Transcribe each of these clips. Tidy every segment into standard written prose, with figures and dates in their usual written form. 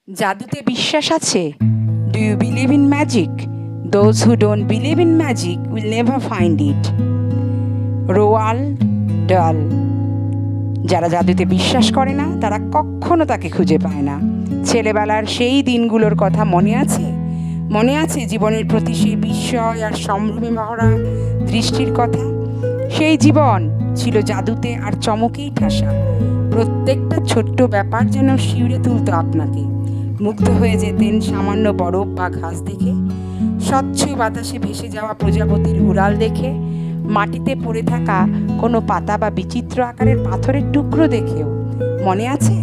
জাদুতে বিশ্বাস আছে? Do you believe in magic? Those who don't believe in magic will never find it. Roald Dahl. যারা জাদুতে বিশ্বাস করে না তারা কখনো তাকে খুঁজে পায় না। ছেলেবেলার সেই দিনগুলোর কথা মনে আছে? মনে আছে জীবনের প্রতি সেই বিস্ময় আর সম্ভ্রমে ভরা দৃষ্টির কথা? সেই জীবন ছিল জাদুতে আর চমকেই ঠাসা। প্রত্যেকটা ছোট্ট ব্যাপার যেন শিউরে তুলতো আপনাকে। মুগ্ধ হয়ে যেতেন সামান্য বরফ বা ঘাস দেখে, স্বচ্ছ বাতাসে ভেসে যাওয়া প্রজাপতির উড়াল দেখে, মাটিতে পড়ে থাকা কোনো পাতা বা বিচিত্র আকারের পাথরের টুকরো দেখেও। মনে আছে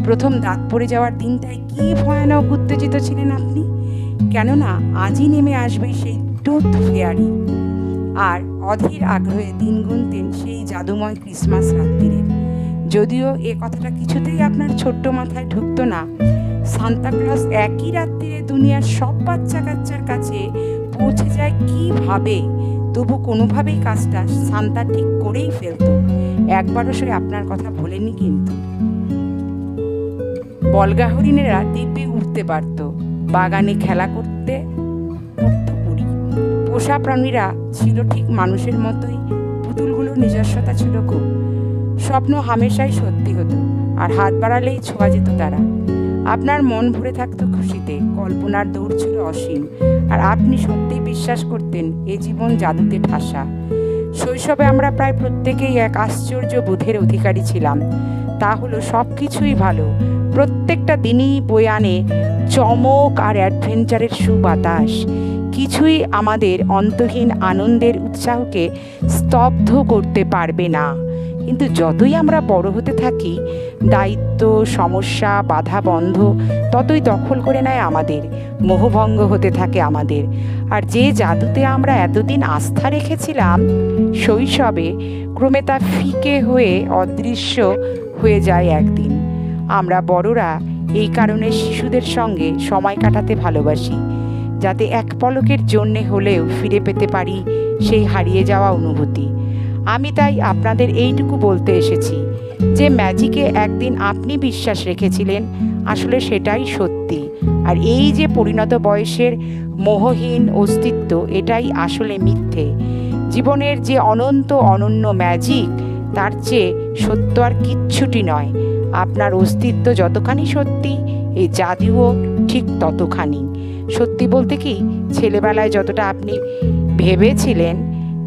প্রথম দাঁত পড়ে যাওয়ার দিনটায় কী ভয়ানক উত্তেজিত ছিলেন আপনি? কেননা আজই নেমে আসবে সেই টুথ ফেয়ারি। আর অধীর আগ্রহে দিন গুনতেন সেই জাদুময় ক্রিসমাস রাত্রিরের। যদিও এ কথাটা কিছুতেই আপনার ছোট্ট মাথায় ঢুকতো না, সান্তাক্লজ একই রাত্রিরে দুনিয়ার সব বাচ্চা কাচ্চার কাছে পৌঁছে যায় কীভাবে, তবু কোনোভাবেই কাজটা সান্তা ঠিক করেই ফেলতো। একবারও সে আপনার কথা ভোলেনি। কিন্তু বলগা হরিণেরা দিব্যি উঠতে পারত, বাগানে খেলা করতে পুরী। পোষা প্রাণীরা ছিল ঠিক মানুষের মতোই, পুতুলগুলোর নিজস্বতা ছিল খুব। স্বপ্ন হামেশাই সত্যি হতো, আর হাত বাড়ালেই ছোঁয়া যেত তারা। আপনার মন ভরে থাকতো খুশিতে, কল্পনার দৌড় ছিল অসীম, আর আপনি সত্যিই বিশ্বাস করতেন এ জীবন জাদুতে ঠাসা। শৈশবে আমরা প্রায় প্রত্যেকেই এক আশ্চর্য বোধের অধিকারী ছিলাম। তা হলো সব কিছুই ভালো, প্রত্যেকটা দিনই বয়ে আনে চমক আর অ্যাডভেঞ্চারের সুবাতাস। কিছুই আমাদের অন্তহীন আনন্দের উৎসাহকে স্তব্ধ করতে পারবে না। কিন্তু যতই আমরা বড় হতে থাকি, দায়িত্ব, সমস্যা, বাধা বন্ধ ততই দখল করে নেয় আমাদের, মোহভঙ্গ হতে থাকে আমাদের। আর যে জাদুতে আমরা এতদিন আস্থা রেখেছিলাম শৈশবে, ক্রমে তা ফিকে হয়ে অদৃশ্য হয়ে যায় একদিন। আমরা বড়রা এই কারণে শিশুদের সঙ্গে সময় কাটাতে ভালোবাসি, যাতে এক পলকের জন্যে হলেও ফিরে পেতে পারি সেই হারিয়ে যাওয়া অনুভূতি। আমি তাই আপনাদের এইটুকু বলতে এসেছি যে ম্যাজিকে একদিন আপনি বিশ্বাস রেখেছিলেন, আসলে সেটাই সত্যি। আর এই যে পরিণত বয়সের মোহহীন অস্তিত্ব, এটাই আসলে মিথ্যে। জীবনের যে অনন্ত অনন্য ম্যাজিক, তার চেয়ে সত্য আর কিচ্ছুটি নয়। আপনার অস্তিত্ব যতখানি সত্যি, এই জাদুও ঠিক ততখানি সত্যি। বলতে কি, ছেলেবেলায় যতটা আপনি ভেবেছিলেন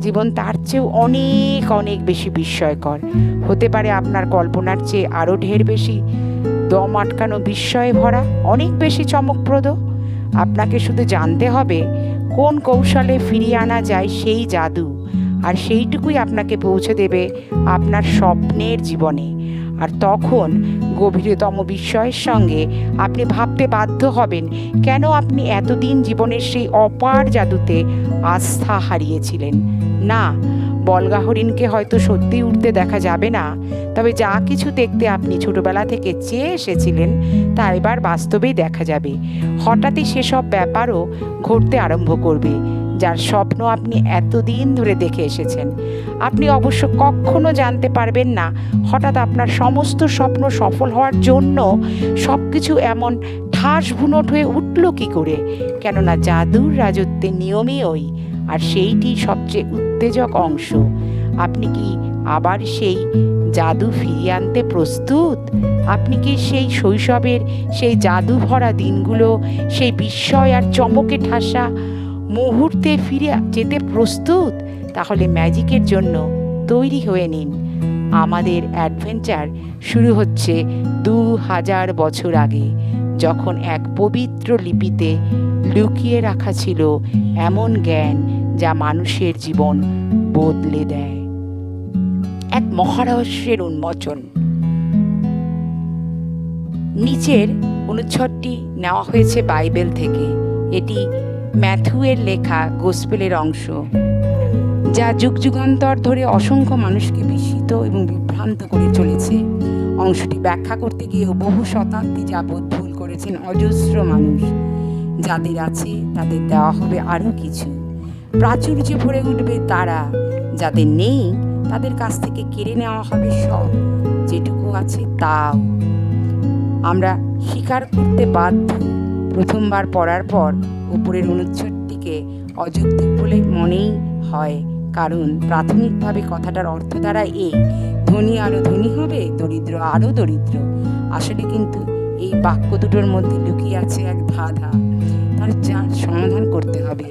জীবন, তার চেয়েও অনেক অনেক বেশি বিস্ময়কর হতে পারে। আপনার কল্পনার চেয়ে আরও ঢের বেশি দম আটকানো বিস্ময়ে ভরা, অনেক বেশি চমকপ্রদ। আপনাকে শুধু জানতে হবে কোন কৌশলে ফিরিয়ে আনা যায় সেই জাদু, আর সেইটুকুই আপনাকে পৌঁছে দেবে আপনার স্বপ্নের জীবনে। আর তখন গভীরতম বিস্ময়ের সঙ্গে আপনি ভাবতে বাধ্য হবেন কেন আপনি এতদিন জীবনের সেই অপার জাদুতে আস্থা হারিয়েছিলেন। না, বলগা হরিণকে হয়তো সত্যি উঠতে দেখা যাবে না, তবে যা কিছু দেখতে আপনি ছোটবেলা থেকে চেয়ে এসেছিলেন তা এবার বাস্তবেই দেখা যাবে। হঠাৎই সেসব ব্যাপারও ঘটতে আরম্ভ করবে যার স্বপ্ন আপনি এতদিন ধরে দেখে এসেছেন। আপনি অবশ্য কখনো জানতে পারবেন না হঠাৎ আপনার সমস্ত স্বপ্ন সফল হওয়ার জন্য সব কিছু এমন ঠাস বুনট হয়ে উঠল কী করে। কেননা জাদুর রাজত্বের নিয়মই ওই, আর সেইটি সবচেয়ে উত্তেজক অংশ। আপনি কি আবার সেই জাদু ফিরিয়ে আনতে প্রস্তুত? আপনি কি সেই শৈশবের সেই জাদু ভরা দিনগুলো, সেই বিস্ময় আর চমকে ঠাসা মুহূর্তে ফিরে যেতে প্রস্তুত? তাহলে ম্যাজিকের জন্য তৈরি হয়ে নিন। আমাদের অ্যাডভেঞ্চার শুরু হচ্ছে 2000 বছর আগে, যখন এক পবিত্র লিপিতে লুকিয়ে রাখা ছিল এমন জ্ঞান যা মানুষের জীবন বদলে দেয়। এক মহারহস্যের উন্মোচন। নিচের অনুচ্ছেদটি নেওয়া হয়েছে বাইবেল থেকে। এটি ম্যাথুয়ের লেখা গোস্পেলের অংশ, যা যুগ যুগান্তর ধরে অসংখ্য মানুষকে বিস্মিত এবং বিভ্রান্ত করে চলেছে। অংশটি ব্যাখ্যা করতে গিয়েও বহু শতাব্দী যাবৎ ভুল করেছেন অজস্র মানুষ। যাদের আছে তাদের দেওয়া হবে আরও কিছু, প্রাচুর্যে ভরে উঠবে তারা। যাদের নেই তাদের কাছ থেকে কেড়ে নেওয়া হবে সব, যেটুকু আছে তাও। আমরা স্বীকার করতে বাধ্য। প্রথমবার পড়ার পর উপরের অনুচ্ছেদটিকে অযৌক্তিক বলে মনেই হয়, কারণ প্রাথমিকভাবে কথাটার অর্থ দ্বারা এই, ধনী আরও ধনী হবে, দরিদ্র আরও দরিদ্র। আসলে কিন্তু এই বাক্য দুটোর মধ্যে লুকিয়ে আছে এক ধাঁধা, যার সমাধান করতে হবে,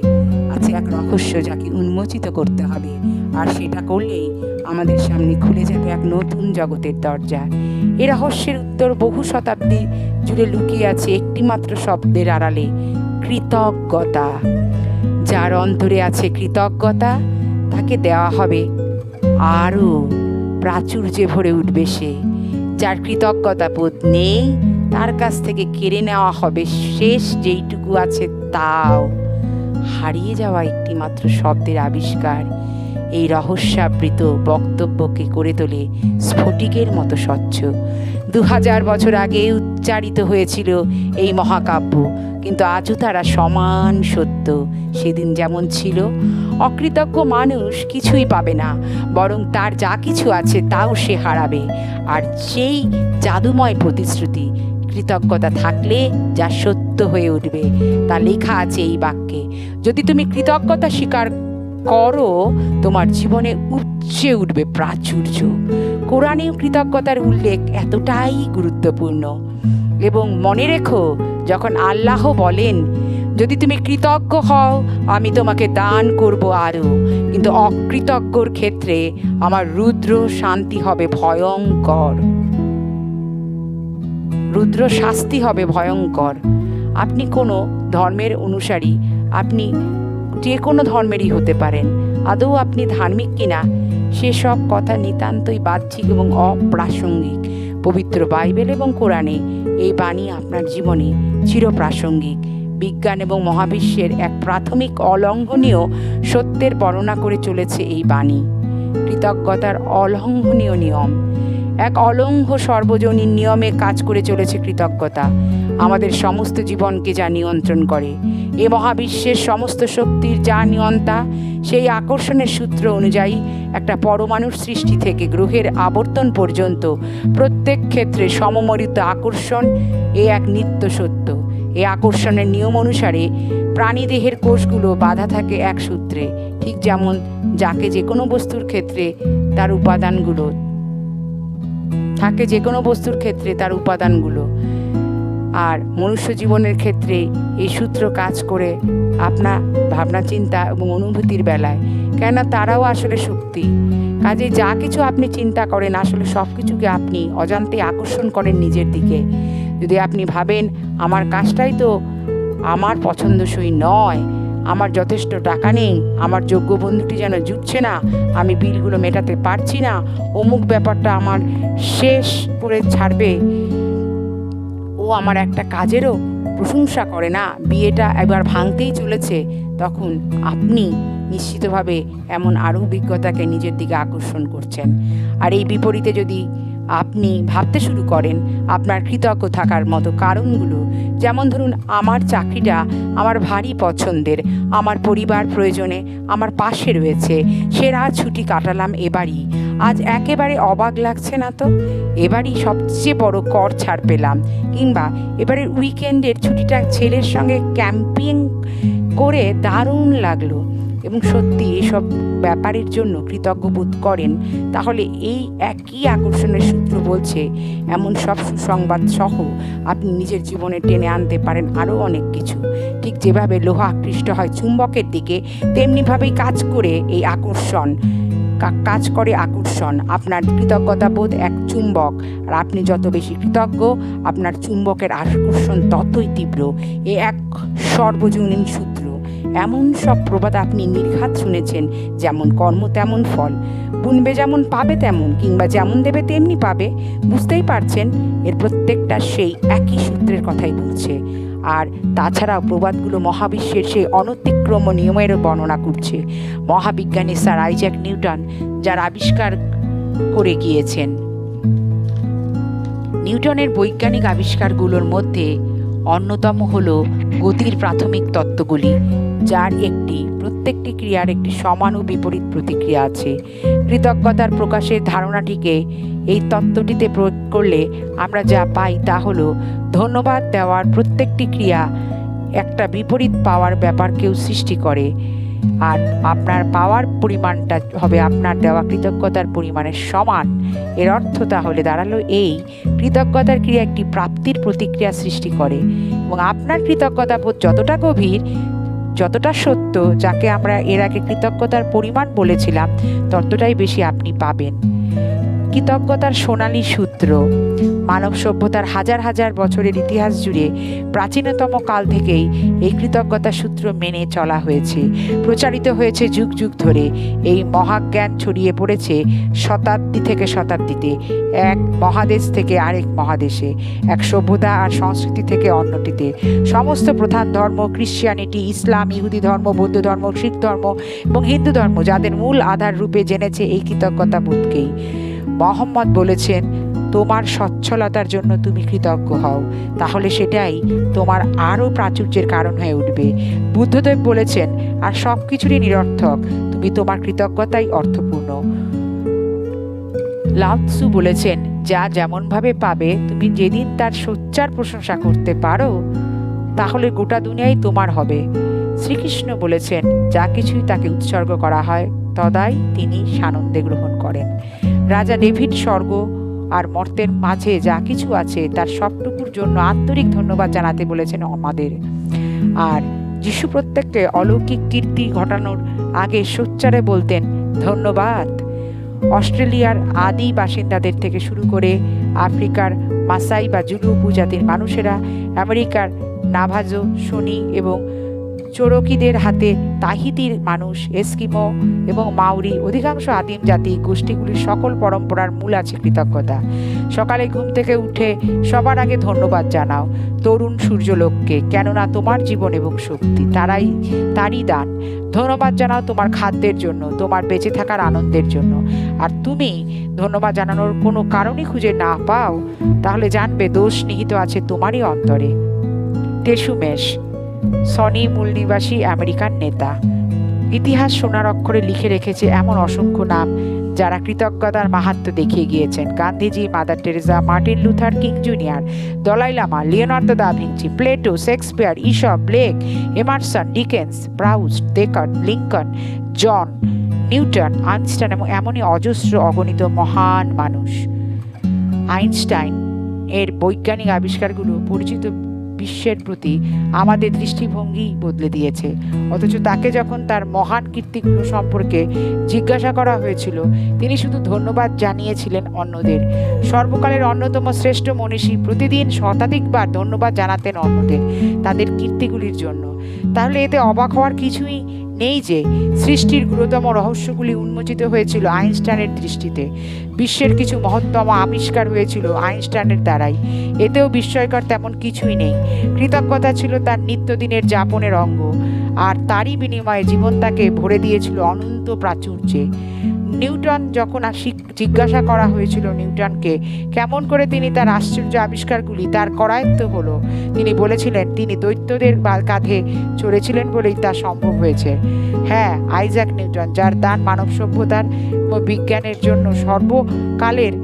আছে এক রহস্য যাকে উন্মোচিত করতে হবে। আর সেটা করলেই আমাদের সামনে খুলে যাবে এক নতুন জগতের দরজা। এই রহস্যের উত্তর বহু শতাব্দী জুড়ে লুকিয়ে আছে একটি মাত্র শব্দের আড়ালে, কৃতজ্ঞতা। যার অন্তরে আছে কৃতজ্ঞতা, তাকে দেওয়া হবে আরও প্রাচুর্যে ভরে উঠবে সে। যার কৃতজ্ঞতা বোধ নেই, তার কাছ থেকে কেড়ে নেওয়া হবে শেষ যেইটুকু আছে তাও। হারিয়ে যাওয়া একটি মাত্র শব্দের আবিষ্কার এই রহস্যাবৃত বক্তব্যকে করে তোলে স্ফটিকের মতো স্বচ্ছ। 2000 বছর আগে উচ্চারিত হয়েছিল এই মহাকাব্য, কিন্তু আজও তারা সমান সত্য। সেদিন যেমন ছিল, অকৃতজ্ঞ মানুষ কিছুই পাবে না, বরং তার যা কিছু আছে তাও সে হারাবে। আর সেই জাদুময় প্রতিশ্রুতি, কৃতজ্ঞতা থাকলে যা সত্য হয়ে উঠবে, তা লেখা আছে এই বাক্যে। যদি তুমি কৃতজ্ঞতা স্বীকার করো, তোমার জীবনে উপচে উঠবে প্রাচুর্য। কোরআনেও কৃতজ্ঞতার উল্লেখ এতটাই গুরুত্বপূর্ণ। এবং মনে রেখো, যখন আল্লাহ বলেন, যদি তুমি কৃতজ্ঞ হও আমি তোমাকে দান করব আরও, কিন্তু অকৃতজ্ঞর ক্ষেত্রে আমার রুদ্র শান্তি হবে ভয়ঙ্কর, রুদ্র শাস্তি হবে ভয়ঙ্কর। আপনি কোনো ধর্মের অনুসারী, আপনি যে কোনো ধর্মেরই হতে পারেন, আদৌ আপনি ধার্মিক কিনা সেসব কথা নিতান্তই বাহ্যিক এবং অপ্রাসঙ্গিক। পবিত্র বাইবেল এবং কোরআনে এই বাণী আপনার জীবনে চিরপ্রাসঙ্গিক। বিজ্ঞান এবং মহাবিশ্বের এক প্রাথমিক অলঙ্ঘনীয় সত্যের বর্ণনা করে চলেছে এই বাণী। কৃতজ্ঞতার অলঙ্ঘনীয় নিয়ম, এক অলঙ্ঘ সর্বজনীন নিয়মে কাজ করে চলেছে কৃতজ্ঞতা। আমাদের সমস্ত জীবনকে যা নিয়ন্ত্রণ করে, এ মহাবিশ্বের সমস্ত শক্তির যা নিয়ন্তা, সেই আকর্ষণের সূত্র অনুযায়ী একটা পরমাণুর সৃষ্টি থেকে গ্রহের আবর্তন পর্যন্ত প্রত্যেক ক্ষেত্রে সমমরিত আকর্ষণ এ এক নিত্য সত্য। এই আকর্ষণের নিয়ম অনুসারে প্রাণীদেহের কোষগুলো বাঁধা থাকে এক সূত্রে, ঠিক যেমন যাকে যে কোনো বস্তুর ক্ষেত্রে তার উপাদানগুলো থাকে, যে কোনো বস্তুর ক্ষেত্রে তার উপাদানগুলো। আর মনুষ্য জীবনের ক্ষেত্রে এই সূত্র কাজ করে আপনার ভাবনা চিন্তা এবং অনুভূতির বেলায়, কেননা তারাও আসলে শক্তি। কাজে যা কিছু আপনি চিন্তা করেন, আসলে সব কিছুকে আপনি অজান্তে আকর্ষণ করেন নিজের দিকে। যদি আপনি ভাবেন আমার কাজটাই তো আমার পছন্দসই নয়, আমার যথেষ্ট টাকা নেই, আমার যোগ্য বন্ধুটি যেন জুটছে না, আমি বিলগুলো মেটাতে পারছি না, অমুক ব্যাপারটা আমার শেষ করে ছাড়বে, ও আমার একটা কাজেরও প্রশংসা করে না, বিয়েটা একবার ভাঙতেই চলেছে, তখন আপনি নিশ্চিতভাবে এমন আরও অভিজ্ঞতাকে নিজের দিকে আকর্ষণ করছেন। আর এই বিপরীতে যদি আপনি ভাবতে শুরু করেন আপনার কৃতজ্ঞ থাকার মতো কারণগুলো, যেমন ধরুন আমার চাকরিটা আমার ভারী পছন্দের, আমার পরিবার প্রয়োজনে আমার পাশে রয়েছে, সেরা ছুটি কাটালাম এবারই, আজ একেবারে অবাক লাগছে না তো, এবারই সবচেয়ে বড় কর ছাড় পেলাম, কিংবা এবারের উইকেন্ডের ছুটিটা ছেলের সঙ্গে ক্যাম্পিং করে দারুণ লাগলো, এবং সত্যি এসব ব্যাপারের জন্য কৃতজ্ঞ বোধ করেন, তাহলে এই একই আকর্ষণের সূত্র বলছে এমন সব সুসংবাদ সহ আপনি নিজের জীবনে টেনে আনতে পারেন আরও অনেক কিছু। ঠিক যেভাবে লোহা আকৃষ্ট হয় চুম্বকের দিকে, তেমনিভাবেই কাজ করে আকর্ষণ। আপনার কৃতজ্ঞতা বোধ এক চুম্বক, আর আপনি যত বেশি কৃতজ্ঞ, আপনার চুম্বকের আকর্ষণ ততই তীব্র। এ এক সর্বজনীন সূত্র। এমন সব প্রবাদ আপনি নির্ঘাত শুনেছেন, যেমন কর্ম তেমন ফল, বুনবে যেমন পাবে তেমন, কিংবা যেমন দেবে তেমনি পাবে। বুঝতেই পারছেন এর প্রত্যেকটা সেই একই সূত্রের কথাই বলছে। আর তাছাড়াও প্রবাদগুলো মহাবিশ্বের সেই অনতিক্রম নিয়মেরও বর্ণনা করছে। মহাবিজ্ঞানী স্যার আইজ্যাক নিউটন যার আবিষ্কার করে গিয়েছেন। নিউটনের বৈজ্ঞানিক আবিষ্কারগুলোর মধ্যে অন্যতম হল গতির প্রাথমিক তত্ত্বগুলি। যার প্রত্যেকটি ক্রিয়ার একটি সমান ও বিপরীত প্রতিক্রিয়া আছে। কৃতজ্ঞতার প্রকাশের ধারণাটিকে এই তত্ত্বটিতে প্রয়োগ করলে আমরা যা পাই তা হলো ধন্যবাদ দেওয়ার প্রত্যেকটি ক্রিয়া একটা বিপরীত পাওয়ার ব্যাপারকেও সৃষ্টি করে, আর আপনার পাওয়ার পরিমাণটা হবে আপনার দেওয়া কৃতজ্ঞতার পরিমাণের সমান। এর অর্থ তাহলে দাঁড়ালো এই, কৃতজ্ঞতার ক্রিয়া একটি প্রাপ্তির প্রতিক্রিয়া সৃষ্টি করে, এবং আপনার কৃতজ্ঞতা বোধ যতটা গভীর, যতটা সত্য, যাকে আমরা এর আগে কৃতজ্ঞতার পরিমাণ বলেছিলাম, ততটাই বেশি আপনি পাবেন। কৃতজ্ঞতার সোনালী সূত্র। মানব সভ্যতার হাজার হাজার বছরের ইতিহাস জুড়ে প্রাচীনতম কাল থেকেই এই কৃতজ্ঞতা সূত্র মেনে চলা হয়েছে, প্রচারিত হয়েছে যুগ যুগ ধরে। এই মহাজ্ঞান ছড়িয়ে পড়েছে শতাব্দী থেকে শতাব্দীতে, এক মহাদেশ থেকে আরেক মহাদেশে, এক সভ্যতা আর সংস্কৃতি থেকে অন্যটিতে। সমস্ত প্রধান ধর্ম, ক্রিশ্চিয়ানিটি, ইসলাম, ইহুদি ধর্ম, বৌদ্ধ ধর্ম, শিখ ধর্ম এবং হিন্দু ধর্ম যাদের মূল আধার রূপে জেনেছে এই কৃতজ্ঞতা বোধকেই। মোহাম্মদ বলেছেন, তোমার সচ্ছলতার জন্য তুমি কৃতজ্ঞ হও, তাহলে সেটাই তোমার আরও প্রাচুর্যের কারণ হয়ে উঠবে। বুদ্ধদেব বলেছেন, আর সব কিছুরই নিরর্থক, তুমি তোমার কৃতজ্ঞতাই অর্থপূর্ণ। লাও ত্সু বলেছেন, যা যেমনভাবে পাবে তুমি যেদিন তার সোচ্চার প্রশংসা করতে পারো, তাহলে গোটা দুনিয়াই তোমার হবে। শ্রীকৃষ্ণ বলেছেন, যা কিছুই তাকে উৎসর্গ করা হয় তদাই তিনি সানন্দে গ্রহণ করেন। রাজা ডেভিড স্বর্গ আর মর্তের মাঝে যা কিছু আছে তার সবটুকুর জন্য আন্তরিক ধন্যবাদ জানাতে বলেছেন আমাদের। আর যিশু প্রত্যেককে অলৌকিক কীর্তি ঘটানোর আগে সোচ্চারে বলতেন ধন্যবাদ। অস্ট্রেলিয়ার আদি বাসিন্দাদের থেকে শুরু করে আফ্রিকার মাসাই বা জুলু উপজাতির মানুষেরা, আমেরিকার নাভাজো, শনি এবং চোরকিদের হাতে তাহিতির মানুষ, এস্কিমো এবং মাউরি, অধিকাংশ আদিম জাতি গোষ্ঠীগুলির সকল পরম্পরার মূল আছে কৃতজ্ঞতা। সকালে ঘুম থেকে উঠে সবার আগে ধন্যবাদ জানাও তরুণ সূর্যলোককে, কেননা তোমার জীবন এবং শক্তি তারই দান। ধন্যবাদ জানাও তোমার খাদ্যের জন্য, তোমার বেঁচে থাকার আনন্দের জন্য। আর তুমি ধন্যবাদ জানানোর কোনো কারণই খুঁজে না পাও, তাহলে জানবে দোষ নিহিত আছে তোমারই অন্তরে। টেসুমেশ, সনি মূল নিবাসী আমেরিকান নেতা। ইতিহাস সোনার অক্ষরে লিখে রেখেছে এমন অসংখ্য নাম যারা কৃতজ্ঞতার মাহাত্ম্য দেখিয়ে গিয়েছেন। Gandhiji, Mother Teresa, Martin Luther King Junior, Dalai Lama, Leonardo da Vinci, Plato, Shakespeare, Aesop, Blake, Emerson, Dickens, Proust, Descartes, Lincoln, John, Newton, Einstein এবং এমনই অজস্র অগণিত মহান মানুষ। আইনস্টাইন এর বৈজ্ঞানিক আবিষ্কারগুলো পরিচিত বিশ্বের প্রতি আমাদের দৃষ্টিভঙ্গি বদলে দিয়েছে, অথচ তাকে যখন তার মহান কীর্তিগুলো সম্পর্কে জিজ্ঞাসা করা হয়েছিল, তিনি শুধু ধন্যবাদ জানিয়েছিলেন অন্যদের। সর্বকালের অন্যতম শ্রেষ্ঠ মনীষী প্রতিদিন শতাধিকবার ধন্যবাদ জানাতেন অন্যদের তাদের কীর্তিগুলির জন্য। তাহলে এতে অবাক হওয়ার কিছুই নেই যে সৃষ্টির গুরুতম রহস্যগুলি উন্মোচিত হয়েছিল আইনস্টাইনের দৃষ্টিতে। বিশ্বের কিছু মহত্তম আবিষ্কার হয়েছিল আইনস্টাইনের দ্বারাই। এতেও বিস্ময়কর তেমন কিছুই নেই। কৃতজ্ঞতা ছিল তার নিত্যদিনের যাপনের অঙ্গ, আর তারই বিনিময়ে জীবন তাকে ভরে দিয়েছিল অনন্ত প্রাচুর্যে। নিউটন যখন জিজ্ঞাসা করা হয়েছিল নিউটনকে কেমন করে তিনি তার আশ্চর্য আবিষ্কারগুলি তার করায়ত্ত হলো, তিনি বলেছিলেন তিনি দৈত্যদের কাঁধে চড়েছিলেন বলেই তা সম্ভব হয়েছে। হ্যাঁ, আইজাক নিউটন, যার দান মানব সভ্যতার বিজ্ঞানের জন্য সর্বকালের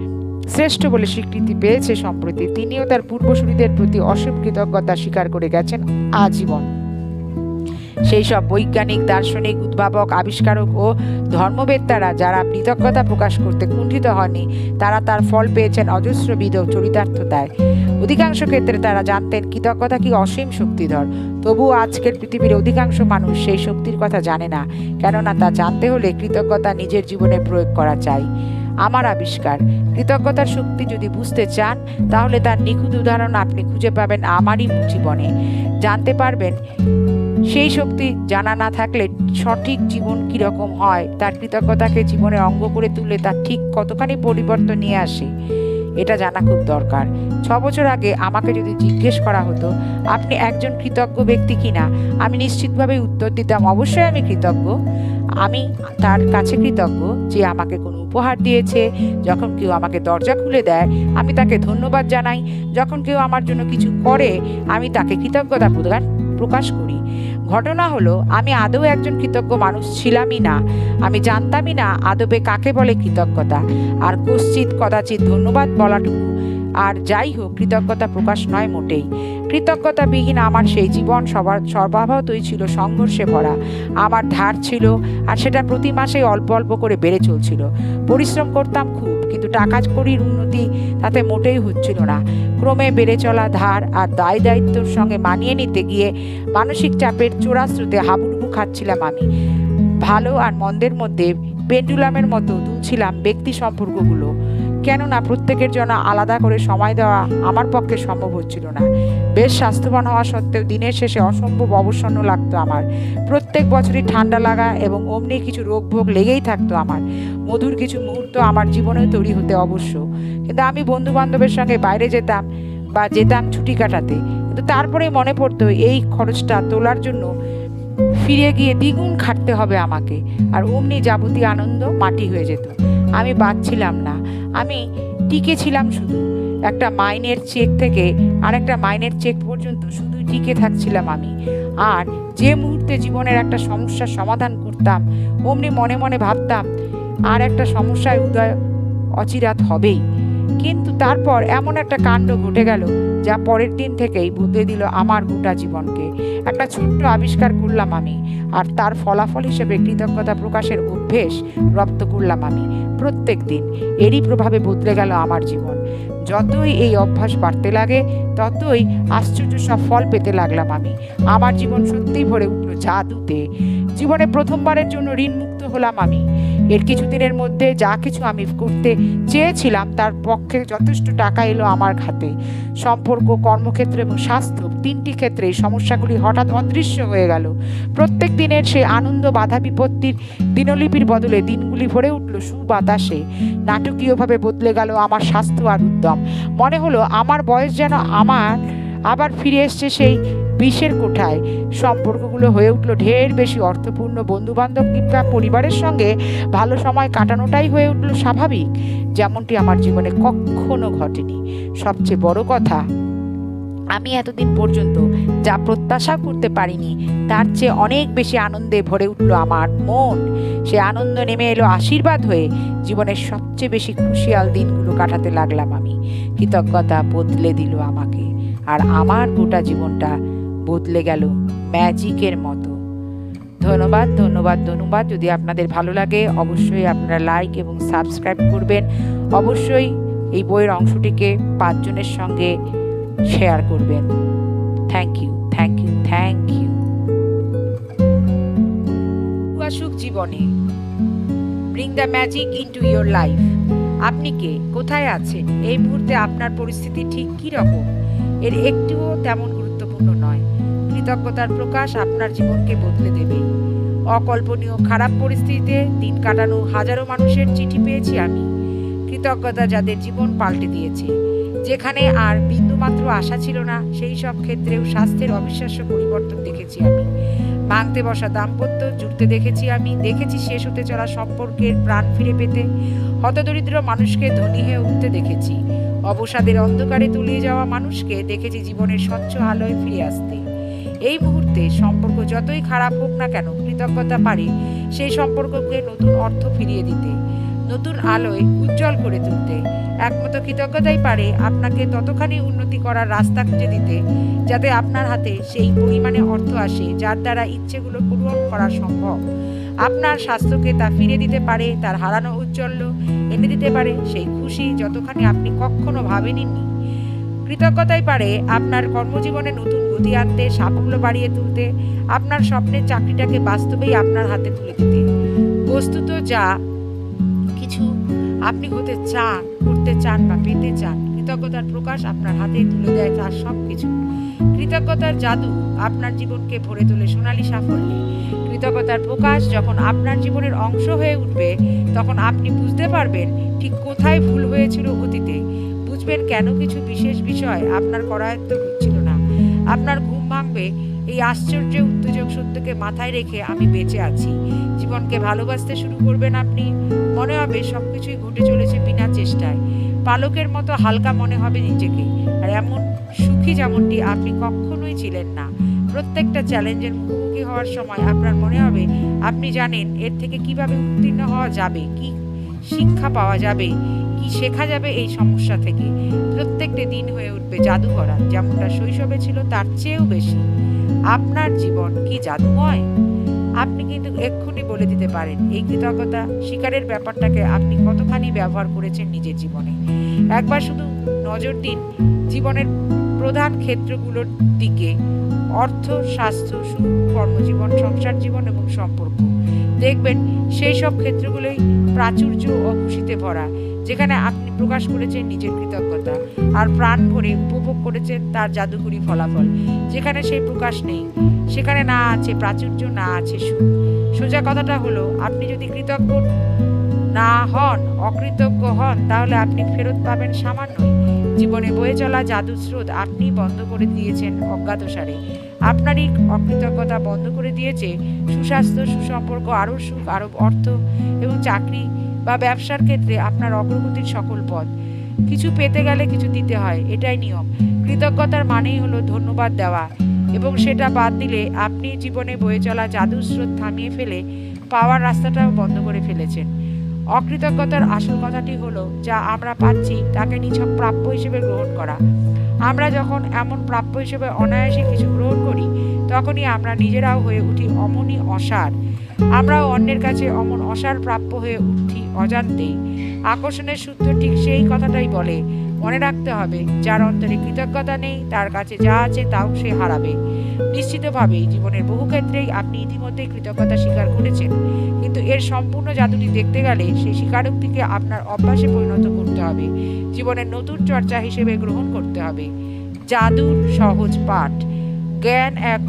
শ্রেষ্ঠ বলে স্বীকৃতি পেয়েছে সম্প্রতি, তিনিও তার পূর্বসূরীদের প্রতি অসীম কৃতজ্ঞতা স্বীকার করে গেছেন আজীবন। সেই সব বৈজ্ঞানিক, দার্শনিক, উদ্ভাবক, আবিষ্কারক ও ধর্মবেত্তারা যারা কৃতজ্ঞতা প্রকাশ করতে কুণ্ঠিত হননি, তারা তার ফল পেয়েছেন অজস্রবিধ চরিতার্থতায়। অধিকাংশ ক্ষেত্রে তারা জানতেন কৃতজ্ঞতা কি অসীম শক্তিধর। তবুও আজকের পৃথিবীর অধিকাংশ মানুষ সেই শক্তির কথা জানে না, কেননা তা জানতে হলে কৃতজ্ঞতা নিজের জীবনে প্রয়োগ করা চাই। আমার আবিষ্কার, কৃতজ্ঞতার শক্তি যদি বুঝতে চান, তাহলে তার নিখুঁত উদাহরণ আপনি খুঁজে পাবেন আমারই জীবনে। জানতে পারবেন সেই শক্তি জানা না থাকলে সঠিক জীবন কীরকম হয়, তার কৃতজ্ঞতাকে জীবনের অঙ্গ করে তুলে তার ঠিক কতখানি পরিবর্তন নিয়ে আসে, এটা জানা খুব দরকার। 6 বছর আগে আমাকে যদি জিজ্ঞেস করা হতো আপনি একজন কৃতজ্ঞ ব্যক্তি কিনা, আমি নিশ্চিতভাবে উত্তর দিতাম অবশ্যই আমি কৃতজ্ঞ। আমি তার কাছে কৃতজ্ঞ যে আমাকে কোনো উপহার দিয়েছে, যখন কেউ আমাকে দরজা খুলে দেয় আমি তাকে ধন্যবাদ জানাই, যখন কেউ আমার জন্য কিছু করে আমি তাকে কৃতজ্ঞতা প্রকাশ করি। ঘটনা হলো, আমি আদৌ একজন কৃতজ্ঞ মানুষ ছিলামই না। আমি জানতামই না আদবে কাকে বলে কৃতজ্ঞতা, আর কদাচিৎ ধন্যবাদ বলাটুকু। আর যাই হোক, কৃতজ্ঞতা প্রকাশ নয় মোটেই। কৃতজ্ঞতাবিহীন আমার সেই জীবন স্বভাবতই ছিল সংঘর্ষে ভরা। আমার ধার ছিল, আর সেটা প্রতি মাসেই অল্প অল্প করে বেড়ে চলছিল। পরিশ্রম করতাম খুব, কিন্তু টাকা কড়ির উন্নতি তাতে মোটেই হচ্ছিল না। ক্রমে বেড়ে চলা ধার আর দায়িত্বর সঙ্গে মানিয়ে নিতে গিয়ে মানসিক চাপের চোরা স্রোতে হাবুডুবু খাচ্ছিলাম আমি। ভালো আর মন্দের মধ্যে পেন্ডুলামের মতো দুলছিলাম ব্যক্তি সম্পর্কগুলো। কেননা প্রত্যেকের জন্য আলাদা করে সময় দেওয়া আমার পক্ষে সম্ভব হচ্ছিল না। বেশ স্বাস্থ্যবান হওয়া সত্ত্বেও দিনের শেষে অসম্ভব অবসন্ন লাগতো আমার। প্রত্যেক বছরই ঠান্ডা লাগা এবং অমনি কিছু রোগ ভোগ লেগেই থাকতো আমার। মধুর কিছু মুহূর্ত আমার জীবনেও তৈরি হতে অবশ্য, কিন্তু আমি বন্ধু বান্ধবের সঙ্গে বাইরে যেতাম ছুটি কাটাতে। কিন্তু তারপরে মনে পড়তো এই খরচটা তোলার জন্য ফিরে গিয়ে দ্বিগুণ খাটতে হবে আমাকে, আর অমনি যাবতীয় আনন্দ মাটি হয়ে যেত। আমি বাঁচছিলাম না, আমি টিকে ছিলাম শুধু। একটা মাইনের চেক থেকে আর একটা মাইনের চেক পর্যন্ত শুধু টিকে থাকছিলাম আমি। আর যে মুহূর্তে জীবনের একটা সমস্যার সমাধান করতাম, অমনি মনে মনে ভাবতাম আর একটা সমস্যায় উদয় অচিরাত হবেই। কিন্তু তারপর এমন একটা কাণ্ড ঘটে গেল যা পরের দিন থেকেই বদলে দিল আমার গোটা জীবনকে। একটা ছোট্ট আবিষ্কার করলাম আমি, আর তার ফলাফল হিসেবে কৃতজ্ঞতা প্রকাশের অভ্যেস রপ্ত করলাম আমি প্রত্যেক দিন। এরই প্রভাবে বদলে গেল আমার জীবন। যতই এই অভ্যাস বাড়তে লাগে, ততই আশ্চর্য সব ফল পেতে লাগলাম আমি। আমার জীবন সত্যিই ভরে উঠল জাদুতে। জীবনে প্রথমবারের জন্য ঋণমুক্ত হলাম আমি। এর কিছুদিনের মধ্যে যা কিছু আমি করতে চেয়েছিলাম তার পক্ষে যথেষ্ট টাকা এলো আমার খাতে। সম্পর্ক, কর্মক্ষেত্র এবং স্বাস্থ্য, তিনটি ক্ষেত্রে সমস্যাগুলি হঠাৎ অদৃশ্য হয়ে গেল। প্রত্যেক দিনের সেই আনন্দ বাধা বিপত্তির দিনলিপির বদলে দিনগুলি ভরে উঠল সুবাতাসে। নাটকীয়ভাবে বদলে গেল আমার স্বাস্থ্য আর উদ্যম। মনে হলো আমার বয়স যেন আবার ফিরে এসছে সেই 20-এর কোঠায়। সম্পর্কগুলো হয়ে উঠলো ঢের বেশি অর্থপূর্ণ। বন্ধুবান্ধব কিংবা পরিবারের সঙ্গে ভালো সময় কাটানোটাই হয়ে উঠলো স্বাভাবিক, যেমনটি আমার জীবনে কখনো ঘটেনি। সবচেয়ে বড় কথা, আমি এতদিন পর্যন্ত যা প্রত্যাশা করতে পারিনি তার চেয়ে অনেক বেশি আনন্দে ভরে উঠল আমার মন। সে আনন্দ নেমে এলো আশীর্বাদ হয়ে। জীবনের সবচেয়ে বেশি খুশিয়াল দিনগুলো কাটাতে লাগলাম আমি। কৃতজ্ঞতা বদলে দিল আমাকে, আর আমার গোটা জীবনটা বদলে গেল ম্যাজিকের মতো। ধন্যবাদ ধন্যবাদ ধন্যবাদ। যদি আপনাদের ভালো লাগে অবশ্যই আপনারা লাইক এবং সাবস্ক্রাইব করবেন। অবশ্যই এই বইয়ের অংশটিকে 5 জনের সঙ্গে শেয়ার করবেন। Thank you, thank you, thank you. আসুক জীবনে, bring the magic into your life. আপনি কে, কোথায় আছেন, এই মুহূর্তে আপনার পরিস্থিতি ঠিক কী রকম, এর একটুও তেমন গুরুত্বপূর্ণ নয়। কৃতজ্ঞতার প্রকাশ আপনার জীবনকে বদলে দেবে। অকল্পনীয় খারাপ পরিস্থিতিতে দিন কাটানো হাজারো মানুষের চিঠি পেয়েছি আমি। কৃতজ্ঞতা যাদের জীবন পাল্টে দিয়েছে। যেখানে আর বিন্দুমাত্র আশা ছিল না, সেই সব ক্ষেত্রেও স্বাস্থ্যের অবিশ্বাস্য পরিবর্তন দেখেছি আমি। ভাঙতে বসা দাম্পত্য জুড়তে দেখেছি আমি। দেখেছি শেষ হতে চলা সম্পর্কের প্রাণ ফিরে পেতে। হতদরিদ্র মানুষকে ধনী হয়ে উঠতে দেখেছি। অবসাদের অন্ধকারে তলিয়ে যাওয়া মানুষকে দেখেছি জীবনের স্বচ্ছ আলোয় ফিরে আসতে। এই মুহূর্তে সম্পর্ক যতই খারাপ হোক না কেন, কৃতজ্ঞতা পারে সেই সম্পর্ককে নতুন অর্থ ফিরিয়ে দিতে, নতুন আলোয় উজ্জ্বল করে তুলতে। একমাত্র কৃতজ্ঞতাই পারে আপনাকে ততখানি উন্নতি করার রাস্তা খুঁজে দিতে, যাতে আপনার হাতে সেই পরিমাণে অর্থ আসে যার দ্বারা ইচ্ছেগুলো পূরণ করা সম্ভব। আপনার স্বাস্থ্যকে তা ফিরে দিতে পারে, তার হারানো ঔজ্জ্বল্য এনে দিতে পারে সেই খুশি যতখানি আপনি কখনো ভাবেননি। কৃতজ্ঞতাই পারে আপনার কর্মজীবনে নতুন গতি আনতে, সাফল্য বাড়িয়ে তুলতে, আপনার স্বপ্নের চাকরিটাকে বাস্তবেই আপনার হাতে তুলে দিতে। বস্তুত যা কিছু আপনি হতে চান, করতে চান বা পেতে চান, কৃতজ্ঞতার প্রকাশ আপনার হাতেই তুলে দেয় তার সব কিছু। কৃতজ্ঞতার জাদু আপনার জীবনকে ভরে তোলে সোনালী সাফল্যে। কৃতজ্ঞতার প্রকাশ যখন আপনার জীবনের অংশ হয়ে উঠবে, তখন আপনি বুঝতে পারবেন ঠিক কোথায় ভুল হয়েছিল অতীতে। বুঝবেন কেন কিছু বিশেষ বিষয় আপনার করায়ত্ত হচ্ছিল না। আপনার ঘুম ভাঙবে এই আশ্চর্য উত্তেজক সত্যকে মাথায় রেখে আমি বেঁচে আছি। জীবনকে ভালোবাসতে শুরু করবেন আপনি। মনে হবে সবকিছুই ঘটে চলেছে বিনা চেষ্টায়। পালকের মতো হালকা মনে হবে নিজেকে, আর এমন সুখী যেমনটি আপনি কখনোই ছিলেন না। প্রত্যেকটা চ্যালেঞ্জের মুখোমুখি হওয়ার সময় আপনার মনে হবে আপনি জানেন এর থেকে কিভাবে উত্তীর্ণ হওয়া যাবে, কি শিক্ষা পাওয়া যাবে, কি শেখা যাবে এই সমস্যা থেকে। প্রত্যেকটি দিন হয়ে উঠবে জাদু ভরা, যেমনটা শৈশবে ছিল তার চেয়েও বেশি। আপনার জীবন কি জাদুময়? আপনি কিন্তু এক্ষুনি বলে দিতে পারেন এই কৃতজ্ঞতা স্বীকারের ব্যাপারটাকে আপনি কতখানি ব্যবহার করেছেন নিজের জীবনে। একবার শুধু নজর দিন জীবনের প্রধান ক্ষেত্রগুলোর দিকে: অর্থ, স্বাস্থ্য, সুখ, কর্মজীবন, সংসার জীবন এবং সম্পর্ক। দেখবেন সেই সব ক্ষেত্রগুলোই প্রাচুর্য ও খুশিতে ভরা, যেখানে আপনি প্রকাশ করেছেন নিজের কৃতজ্ঞতা আর প্রাণ ভরে উপভোগ করেছেন তার জাদুকরী ফলাফল। যেখানে সেই প্রকাশ নেই, সেখানে না আছে প্রাচুর্য, না আছে সুখ। সোজা কথাটা হলো, আপনি যদি কৃতজ্ঞ না হন, অকৃতজ্ঞ হন, তাহলে আপনি ফেরত পাবেন সামান্যই। জীবনে বয়ে চলা জাদুর স্রোত আপনি বন্ধ করে দিয়েছেন অজ্ঞাতসারে। আপনারই অকৃতজ্ঞতা বন্ধ করে দিয়েছে সুস্বাস্থ্য, সুসম্পর্ক, আরও সুখ, আরও অর্থ এবং চাকরি বা ব্যবসার ক্ষেত্রে আপনার অগ্রগতির সকল পথ। কিছু পেতে গেলে কিছু দিতে হয়, এটাই নিয়ম। কৃতজ্ঞতার মানেই হলো ধন্যবাদ দেওয়া, এবং সেটা বাদ দিলে আপনি জীবনে বয়ে চলা জাদুর স্রোত থামিয়ে ফেলে পাওয়ার রাস্তাটাও বন্ধ করে ফেলেছেন। অকৃতজ্ঞতার আসল কথাটি হলো, যা আমরা পাচ্ছি তাকে নিছক প্রাপ্য হিসেবে গ্রহণ করা। আমরা যখন এমন প্রাপ্য হিসেবে অনায়াসে কিছু গ্রহণ করি, তখনই আমরা নিজেরাও হয়ে উঠি অমনই অসার। আমরাও অন্যের কাছে অমন অসার প্রাপ্য হয়ে উঠি অজান্তেই। আকর্ষণের সূত্র ঠিক সেই কথাটাই বলে। মনে রাখতে হবে, যার অন্তরে কৃতজ্ঞতা নেই তার কাছে যা আছে তাও সে হারাবে। নিশ্চিতভাবেই জীবনের বহু ক্ষেত্রেই আপনি ইতিমধ্যেই কৃতজ্ঞতা স্বীকার করেছেন, কিন্তু এর সম্পূর্ণ জাদুটি দেখতে গেলে সেই স্বীকারোক্তিকে আপনার অভ্যাসে পরিণত করতে হবে, জীবনের নতুন চর্চা হিসেবে গ্রহণ করতে হবে। জাদুর সহজ পাঠ: জ্ঞান এক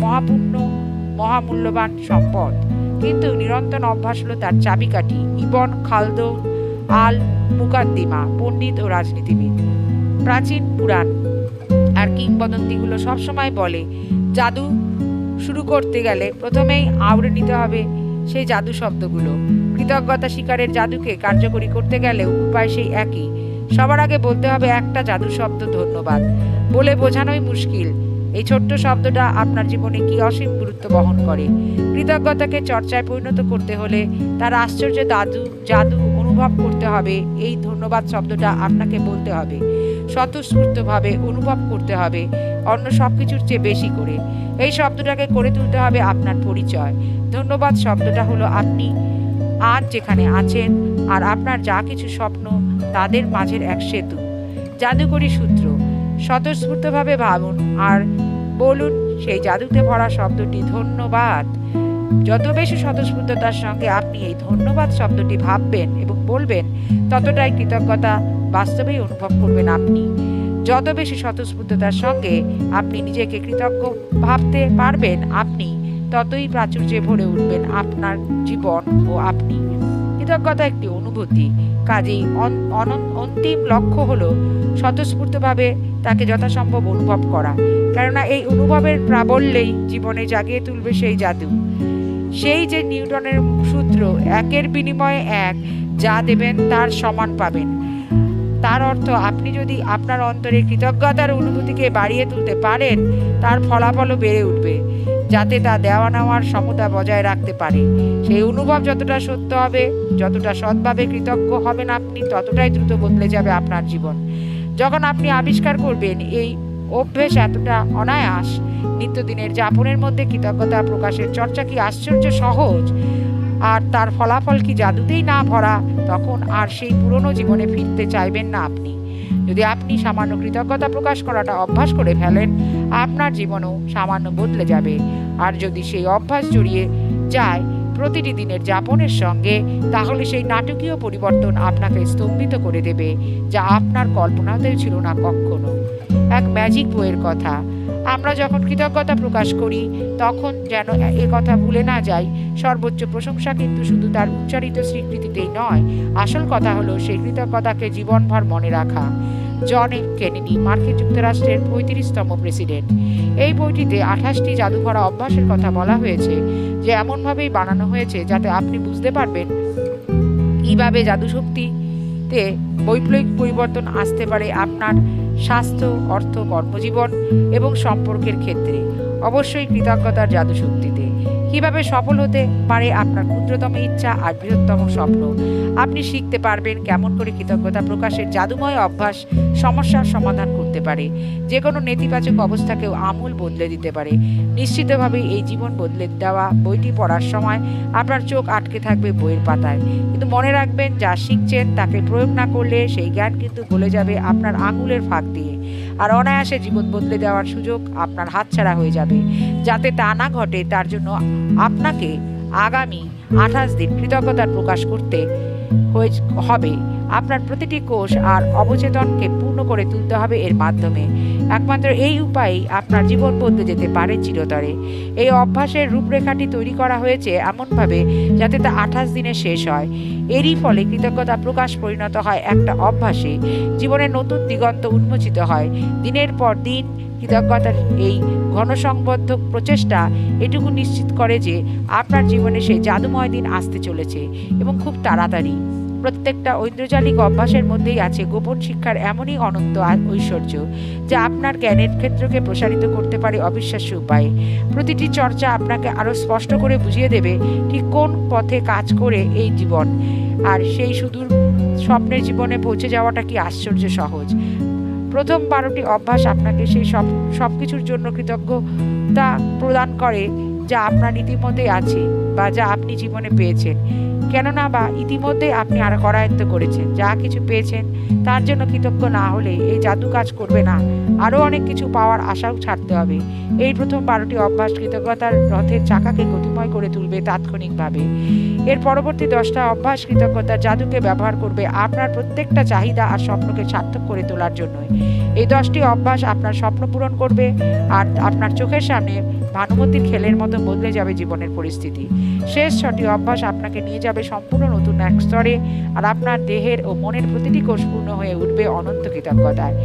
মহামূল্যবান সম্পদ, কিন্তু নিরন্তর অভ্যাস হলো তার চাবিকাঠি। ইবন খালদুন আল মুকাদ্দিমা, পণ্ডিত ও রাজনীতিবিদ। প্রাচীন পুরাণ আর কিংবদন্তিগুলো সবসময় বলে, জাদু শুরু করতে গেলে প্রথমেই আওড়ে নিতে হবে সেই জাদু শব্দগুলো। কৃতজ্ঞতা স্বীকারের জাদুকে কার্যকরী করতে গেলেও উপায় সেই একই। সবার আগে বলতে হবে একটা জাদু শব্দ, ধন্যবাদ। বলে বোঝানোই মুশকিল এই ছোট্ট শব্দটা আপনার জীবনে কি অসীম গুরুত্ব বহন করে। কৃতজ্ঞতাকে চর্চায় পরিণত করতে হলে তার আশ্চর্য জাদু অনুভব করতে হবে। এই ধন্যবাদ শব্দটা আপনাকে বলতে হবে, স্বতঃস্ফূর্তভাবে অনুভব করতে হবে, অন্য সব কিছুর চেয়ে বেশি করে। এই শব্দটাকে করে তুলতে হবে আপনার পরিচয়। ধন্যবাদ শব্দটা হলো আপনি আজ যেখানে আছেন আর আপনার যা কিছু স্বপ্ন তাদের মাঝের এক সেতু। জাদুকরী সূত্র: স্বতঃস্ফূর্তভাবে ভাবুন আর বলুন সেই জাদুতে ভরা শব্দটি ধন্যবাদ। যত বেশি স্বতঃস্ফূর্ততার সঙ্গে আপনি এই ধন্যবাদ শব্দটি ভাববেন এবং বলবেন, ততটাই কৃতজ্ঞতা বাস্তবেই অনুভব করবেন আপনি। যত বেশি স্বতঃস্ফূর্ততার সঙ্গে আপনি নিজেকে কৃতজ্ঞ ভাবতে পারবেন, আপনি ততই প্রাচুর্যে ভরে উঠবেন আপনার জীবন ও আপনি। কৃতজ্ঞতা একটি অনুভূতি, কাজেই অন্তিম লক্ষ্য হলো স্বতঃস্ফূর্তভাবে তাকে যথাসম্ভব অনুভব করা, কেননা এই অনুভবের প্রাবল্যেই জীবনে জাগিয়ে তুলবে সেই জাদু। সেই যে নিউটনের সূত্র, একের বিনিময়ে এক, যা দেবেন তার সমান পাবেন। তার অর্থ, আপনি যদি আপনার অন্তরে কৃতজ্ঞতার অনুভূতিকে বাড়িয়ে তুলতে পারেন, তার ফলাফলও বেড়ে উঠবে, যাতে তা দেওয়া নেওয়ার সমতা বজায় রাখতে পারে। সেই অনুভব যতটা সত্য হবে, যতটা সৎভাবে কৃতজ্ঞ হবেন আপনি, ততটাই দ্রুত বদলে যাবে আপনার জীবন। যখন আপনি আবিষ্কার করবেন এই অভ্যেস এতটা অনায়াস, নিত্যদিনের যাপনের মধ্যে কৃতজ্ঞতা প্রকাশের চর্চা কি আশ্চর্য সহজ, আর তার ফলাফল কি জাদুতেই না ভরা, তখন আর সেই পুরনো জীবনে ফিরতে চাইবেন না আপনি। যদি আপনি সামান্য কৃতজ্ঞতা প্রকাশ করাটা অভ্যাস করে ফেলেন, আপনার জীবনও সামান্য বদলে যাবে। আর যদি সেই অভ্যাস জড়িয়ে যায় প্রতিটি দিনের যাপনের সঙ্গে, তাহলে সেই নাটকীয় পরিবর্তন আপনাকে স্তম্ভিত করে দেবে, যা আপনার কল্পনাতেও ছিল না কখনো। এক ম্যাজিক বইয়ের কথা: আমরা যখন কৃতজ্ঞতা প্রকাশ করি, তখন যেন এ কথা ভুলে না যাই, সর্বোচ্চ প্রশংসা কিন্তু শুধু তার উচ্চারিত স্বীকৃতিতেই নয়, আসল কথা হলো সেই কৃতজ্ঞতাকে জীবনভর মনে রাখা। জন এফ কেনেডি, মার্কিন যুক্তরাষ্ট্রের 35তম প্রেসিডেন্ট। এই বইটিতে 28টি জাদুভরা অভ্যাসের কথা বলা হয়েছে, যে এমনভাবেই বানানো হয়েছে যাতে আপনি বুঝতে পারবেন কীভাবে জাদুশক্তিতে বৈপ্লবিক পরিবর্তন আসতে পারে আপনার স্বাস্থ্য, অর্থ, কর্মজীবন এবং সম্পর্কের ক্ষেত্রে। অবশ্যই কৃতজ্ঞতার জাদু শক্তিতে। কিভাবে সফল হতে পারে আপনার ক্ষুদ্রতম ইচ্ছা আর বৃহত্তম স্বপ্ন। আপনি শিখতে পারবেন কেমন করে কৃতজ্ঞতা প্রকাশের জাদুময় অভ্যাস সমস্যার সমাধান করতে পারে, যে কোনো নেতিবাচক অবস্থাকেও আমূল বদলে দিতে পারে। নিশ্চিতভাবে এই জীবন বদলে দেওয়া বইটি পড়ার সময় আপনার চোখ আটকে থাকবে বইয়ের পাতায়, কিন্তু মনে রাখবেন যা শিখছেন তাকে প্রয়োগ না করলে সেই জ্ঞান কিন্তু গলে যাবে আপনার আঙুলের ফাঁক দিয়ে, আর অনায়াসে জীবন বদলে দেওয়ার সুযোগ আপনার হাতছাড়া হয়ে যাবে। যাতে তা না ঘটে তার জন্য আপনাকে আগামী 28 দিন কৃতজ্ঞতার প্রকাশ করতে হবে। আপনার প্রতিটি কোষ আর অবচেতনকে পূর্ণ করে তুলতে হবে এর মাধ্যমে। একমাত্র এই উপায়েই আপনার জীবন বদলে যেতে পারে চিরতরে। এই অভ্যাসের রূপরেখাটি তৈরি করা হয়েছে এমনভাবে যাতে তা 28 দিনে শেষ হয়। এরই ফলে কৃতজ্ঞতা প্রকাশ পরিণত হয় একটা অভ্যাসে। জীবনের নতুন দিগন্ত উন্মোচিত হয়। দিনের পর দিন কৃতজ্ঞতার এই ঘনসংবদ্ধ প্রচেষ্টা এটুকু নিশ্চিত করে যে আপনার জীবনে সেই জাদুময় দিন আসতে চলেছে, এবং খুব তাড়াতাড়ি। প্রত্যেকটা ঐন্দ্রজালিক অভ্যাসের মধ্যেই আছে গোপন শিক্ষার এমনই অনন্ত ঐশ্বর্য, যা আপনার জ্ঞানের ক্ষেত্রকে প্রসারিত করতে পারে অবিশ্বাস্য উপায়ে। প্রতিটি চর্চা আপনাকে আরও স্পষ্ট করে বুঝিয়ে দেবে ঠিক কোন পথে কাজ করে এই জীবন, আর সেই সুদূর স্বপ্নের জীবনে পৌঁছে যাওয়াটা কি আশ্চর্য সহজ। প্রথম 12টি অভ্যাস আপনাকে সেই সব কিছুর জন্য কৃতজ্ঞতা প্রদান করে যা আপনার ইতিমধ্যেই আছে বা যা আপনি জীবনে পেয়েছেন। কেননা বা ইতিমধ্যে আপনি আর করায়ত্ত করেছেন। যা কিছু পেয়েছেন তার জন্য কৃতজ্ঞ না হলে এই জাদু কাজ করবে না। আরও অনেক কিছু পাওয়ার আশাও ছাড়তে হবে। এই প্রথম 12টি অভ্যাস কৃতজ্ঞতার রথের চাকাকে গতিময় করে তুলবে তাৎক্ষণিকভাবে। এর পরবর্তী 10টা অভ্যাস কৃতজ্ঞতার জাদুকে ব্যবহার করবে আপনার প্রত্যেকটা চাহিদা আর স্বপ্নকে সার্থক করে তোলার জন্যই। এই 10টি অভ্যাস আপনার স্বপ্ন পূরণ করবে, আর আপনার চোখের সামনে ভানুমতির খেলের মতো বদলে যাবে জীবনের পরিস্থিতি। শেষ 6টি অভ্যাস আপনাকে নিয়ে যাবে সম্পূর্ণ নতুন এক স্তরে, আর আপনার দেহের ও মনের প্রতিটি কোষ পূর্ণ হয়ে উঠবে অনন্ত কৃতজ্ঞতায়।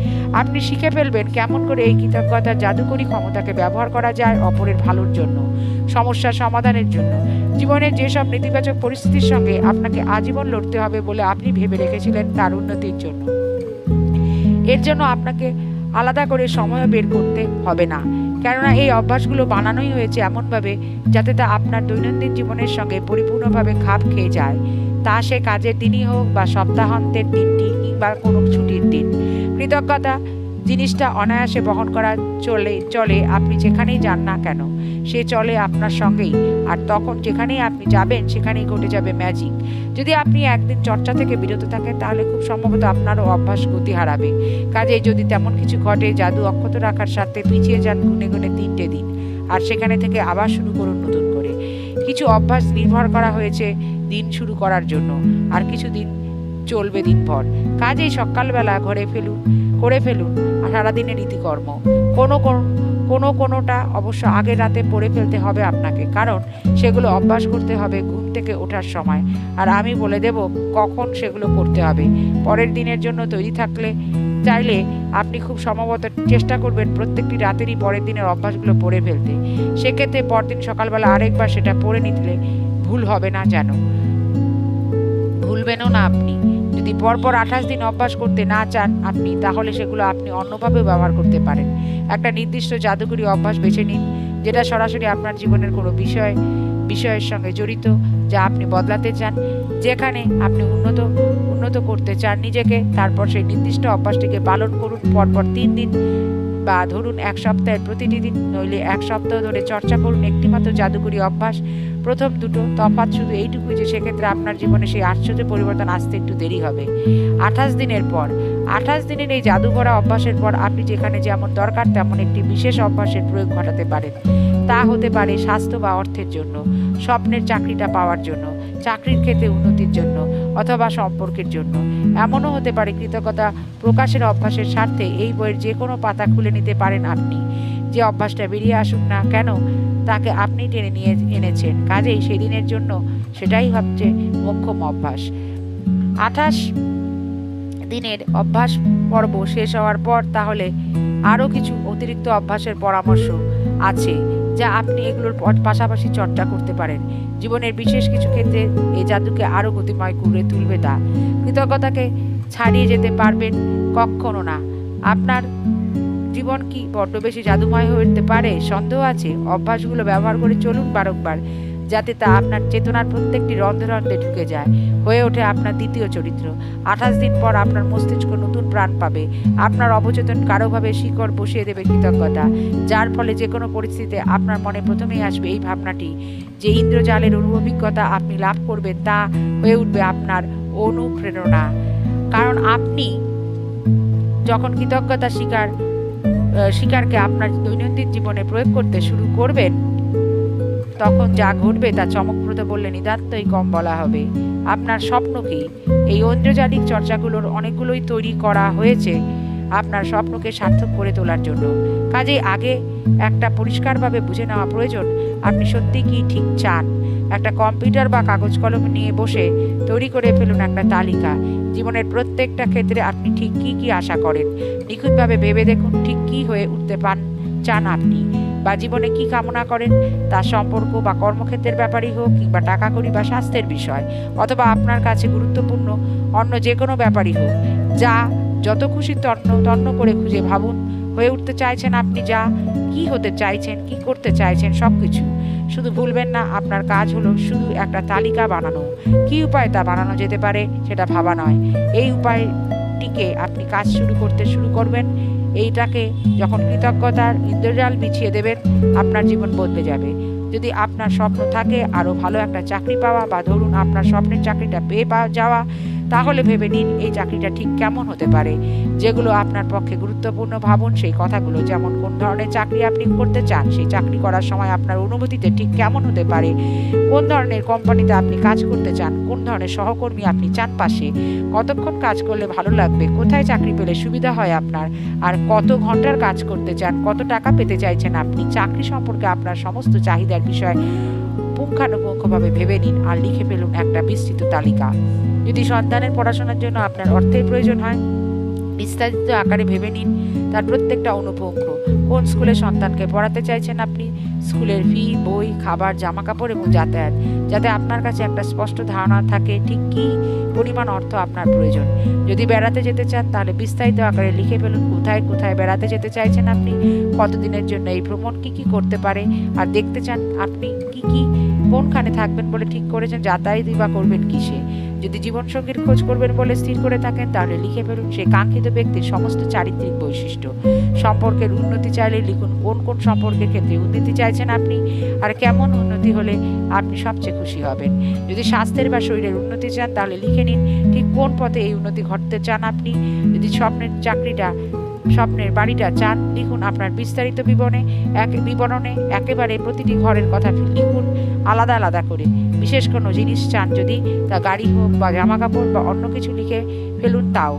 আপনি শিখে ফেলবেন কেমন করে এই কৃতজ্ঞতার জাদুকরী ক্ষমতাকে ব্যবহার করা যায় অপরের ভালোর জন্য, সমস্যার সমাধানের জন্য। জীবনের যেসব নেতিবাচক পরিস্থিতির সঙ্গে আপনাকে আজীবন লড়তে হবে বলে আপনি ভেবে রেখেছিলেন তার উন্নতির জন্য। এর জন্য আপনাকে আলাদা করে সময় বের করতে হবে না, কেননা এই অভ্যাসগুলো বানানোই হয়েছে এমনভাবে যাতে তা আপনার দৈনন্দিন জীবনের সঙ্গে পরিপূর্ণভাবে খাপ খেয়ে যায়। তা সে কাজের দিনই হোক বা সপ্তাহান্তের দিনটি কিংবা কোনো ছুটির দিন। কৃতজ্ঞতা জিনিসটা অনায়াসে বহন করা চলে আপনি যেখানেই যান না কেন, সে চলে আপনার সঙ্গেই, আর তখন যেখানেই আপনি যাবেন সেখানেই ঘটে যাবে ম্যাজিক। যদি আপনি একদিন চর্চা থেকে বিরত থাকেন তাহলে খুব সম্ভবত আপনারও অভ্যাস গতি হারাবে। কাজেই যদি তেমন কিছু ঘটে, জাদু অক্ষত রাখার সাথে পিছিয়ে যান গুনে গুনে 3টে দিন, আর সেখানে থেকে আবার শুরু করুন নতুন করে। কিছু অভ্যাস নির্ভর করা হয়েছে দিন শুরু করার জন্য, আর কিছু দিন চলবে দিনভর। কাজেই সকালবেলা করে ফেলুন সারাদিনের রীতিকর্ম। কোনোটা অবশ্য আগের রাতে পড়ে ফেলতে হবে আপনাকে, কারণ সেগুলো অভ্যাস করতে হবে ঘুম থেকে ওঠার সময়, আর আমি বলে দেব কখন সেগুলো করতে হবে। পরের দিনের জন্য তৈরি চাইলে আপনি খুব সম্ভবত চেষ্টা করবেন প্রত্যেকটি রাতেরই পরের দিনের অভ্যাসগুলো পড়ে ফেলতে। সেক্ষেত্রে পরদিন সকালবেলা আরেকবার সেটা পড়ে নিতে ভুল হবে না, যেন ভুলবেনও না আপনি। যদি পরপর 28 দিন অভ্যাস করতে না চান আপনি, তাহলে সেগুলো আপনি অন্যভাবেও ব্যবহার করতে পারেন। একটা নির্দিষ্ট জাদুকরী অভ্যাস বেছে নিন যেটা সরাসরি আপনার জীবনের কোনো বিষয়ের সঙ্গে জড়িত, যা আপনি বদলাতে চান, যেখানে আপনি উন্নত করতে চান নিজেকে। তারপর সেই নির্দিষ্ট অভ্যাসটিকে পালন করুন পরপর 3 দিন, বা ধরুন 1 সপ্তাহের প্রতিটি দিন, নইলে 1 সপ্তাহ ধরে চর্চা করুন একটিমাত্র জাদুকরী অভ্যাস। প্রথম দুটো তফাৎ শুধু এইটুকুই যে সেক্ষেত্রে আপনার জীবনে সেই আশ্চর্য পরিবর্তন আসতে একটু দেরি হবে। 28 দিনের এই জাদু ভরা অভ্যাসের পর আপনি যেখানে যেমন দরকার তেমন একটি বিশেষ অভ্যাসের প্রয়োগ ঘটাতে পারেন। তা হতে পারে স্বাস্থ্য বা অর্থের জন্য, স্বপ্নের চাকরিটা পাওয়ার জন্য, চাকরির ক্ষেত্রে উন্নতির জন্য, অথবা সম্পর্কের জন্য। এমনও হতে পারে কৃতজ্ঞতা প্রকাশের অভ্যাসের স্বার্থে এই বইয়ের যে কোনো পাতা খুলে নিতে পারেন আপনি। যে অভ্যাসটা বেরিয়ে আসুক না কেন তাকে আপনি টেনে নিয়ে এনেছেন, কাজেই সেদিনের জন্য সেটাই হচ্ছে মোক্ষম অভ্যাস। 28 দিনের অভ্যাস পর্ব শেষ হওয়ার পর তাহলে আরও কিছু অতিরিক্ত অভ্যাসের পরামর্শ আছে যা আপনি এগুলোর পাশাপাশি চর্চা করতে পারেন। জীবনের বিশেষ কিছু ক্ষেত্রে এই জাদুকে আরও গতিময় করে তুলবে তা। কৃতজ্ঞতাকে ছাড়িয়ে যেতে পারবেন কখনো না। আপনার জীবন কি বড্ড বেশি জাদুময় হয়ে উঠতে পারে? সন্দেহ আছে? অভ্যাসগুলো ব্যবহার করে চলুন বারংবার, যাতে তা আপনার চেতনার প্রত্যেকটি রন্ধ্রে রন্ধ্রে ঢুকে যায়, হয়ে ওঠে আপনার দ্বিতীয় চরিত্র। 28 দিন পর আপনার মস্তিষ্ক নতুন প্রাণ পাবে। আপনার অবচেতন কারোভাবে শিকড় বসিয়ে দেবে কৃতজ্ঞতা, যার ফলে যে কোনো পরিস্থিতিতে আপনার মনে প্রথমেই আসবে এই ভাবনাটি যে ইন্দ্রজালের অভিজ্ঞতা আপনি লাভ করবেন তা হয়ে উঠবে আপনার অনুপ্রেরণা। কারণ আপনি যখন কৃতজ্ঞতা শিকারকে আপনার দৈনন্দিন জীবনে প্রয়োগ করতে শুরু করবেন, তখন যা ঘটবে তা চমকপ্রদ বললে নিতান্তই কম বলা হবে। আপনার স্বপ্ন কি? এই ঐন্দ্রজালিক চর্চাগুলোর অনেকগুলোই তৈরি করা হয়েছে আপনার স্বপ্নকে সার্থক করে তোলার জন্য। কাজেই আগে একটা পরিষ্কারভাবে বুঝে নেওয়া প্রয়োজন আপনি সত্যি কি ঠিক চান। একটা কম্পিউটার বা কাগজ কলম নিয়ে বসে তৈরি করে ফেলুন একটা তালিকা। জীবনের প্রত্যেকটা ক্ষেত্রে আপনি ঠিক কি আশা করেন, নিখুঁতভাবে ভেবে দেখুন ঠিক কি হয়ে উঠতে চান আপনি, বা জীবনে কি কামনা করেন, তার সম্পর্ক বা কর্মক্ষেত্রের ব্যাপারই হোক, কিংবা টাকা কড়ি বা স্বাস্থ্যের বিষয়, অথবা আপনার কাছে গুরুত্বপূর্ণ অন্য যে কোনো ব্যাপারই হোক। যা যত খুশি তন্ন করে খুঁজে ভাবুন হয়ে উঠতে চাইছেন আপনি, যা কি হতে চাইছেন, কি করতে চাইছেন, সব কিছু। শুধু ভুলবেন না, আপনার কাজ হলো শুধু একটা তালিকা বানানো। কি উপায় তা বানানো যেতে পারে সেটা ভাবা নয়। এই উপায়টিকে আপনি কাজ শুরু করবেন। এইটাকে যখন কৃতজ্ঞতার ইন্দ্রজাল বিছিয়ে দেবেন, আপনার জীবন বদলে যাবে। যদি আপনার স্বপ্ন থাকে আরও ভালো একটা চাকরি পাওয়া, বা ধরুন আপনার স্বপ্নের চাকরিটা পেয়ে যাওয়া, তাহলে ভেবে নিন এই চাকরিটা ঠিক কেমন হতে পারে। যেগুলো আপনার পক্ষে গুরুত্বপূর্ণ ভাবুন সেই কথাগুলো, যেমন কোন ধরনের চাকরি আপনি করতে চান, সেই চাকরি করার সময় আপনার অনুভূতিতে ঠিক কেমন হতে পারে, কোন ধরনের কোম্পানিতে আপনি কাজ করতে চান, কোন ধরনের সহকর্মী আপনি চান পাশে, কতক্ষণ কাজ করলে ভালো লাগবে, কোথায় চাকরি পেলে সুবিধা হয় আপনার, আর কত ঘন্টার কাজ করতে চান, কত টাকা পেতে চাইছেন আপনি। চাকরি সম্পর্কে আপনার সমস্ত চাহিদার বিষয় পুঙ্খানুপুঙ্খভাবে ভেবে নিন আর লিখে ফেলুন একটা বিস্তৃত তালিকা। যদি সন্তানের পড়াশোনার জন্য আপনার অর্থের প্রয়োজন হয়, বিস্তারিত আকারে ভেবে নিন তার প্রত্যেকটা অনুপুঙ্খ। কোন স্কুলে সন্তানকে পড়াতে চাইছেন আপনি, স্কুলের ফি, বই, খাবার, জামা কাপড় এবং যাতায়াত, যাতে আপনার কাছে একটা স্পষ্ট ধারণা থাকে ঠিক কী পরিমাণ অর্থ আপনার প্রয়োজন। যদি বেড়াতে যেতে চান তাহলে বিস্তারিত আকারে লিখে ফেলুন কোথায় কোথায় বেড়াতে যেতে চাইছেন আপনি, কতদিনের জন্য এই ভ্রমণ কী করতে পারে, আর দেখতে চান আপনি কি কোনখানে থাকবেন বলে ঠিক করেছেন, যাতায়াতই বা করবেন কিসে। যদি জীবনসঙ্গীর খোঁজ করবেন বলে স্থির করে থাকেন তাহলে লিখে ফেলুন সেই কাঙ্ক্ষিত ব্যক্তির সমস্ত চারিত্রিক বৈশিষ্ট্য। সম্পর্কের উন্নতি চাইলে লিখুন কোন কোন সম্পর্কের ক্ষেত্রে উন্নতি চাইছেন আপনি, আর কেমন উন্নতি হলে আপনি সবচেয়ে খুশি হবেন। যদি স্বাস্থ্যের বা শরীরের উন্নতি চান তাহলে লিখে নিন ঠিক কোন পথে এই উন্নতি ঘটতে চান আপনি। যদি স্বপ্নের বাড়িটা চান, লিখুন আপনার বিস্তারিত বিবরণে একেবারে প্রতিটি ঘরের কথা লিখুন আলাদা আলাদা করে। বিশেষ কোনো জিনিস চান, যদি তা গাড়ি হোক বা জামা কাপড় বা অন্য কিছু, লিখে ফেলুন তাও।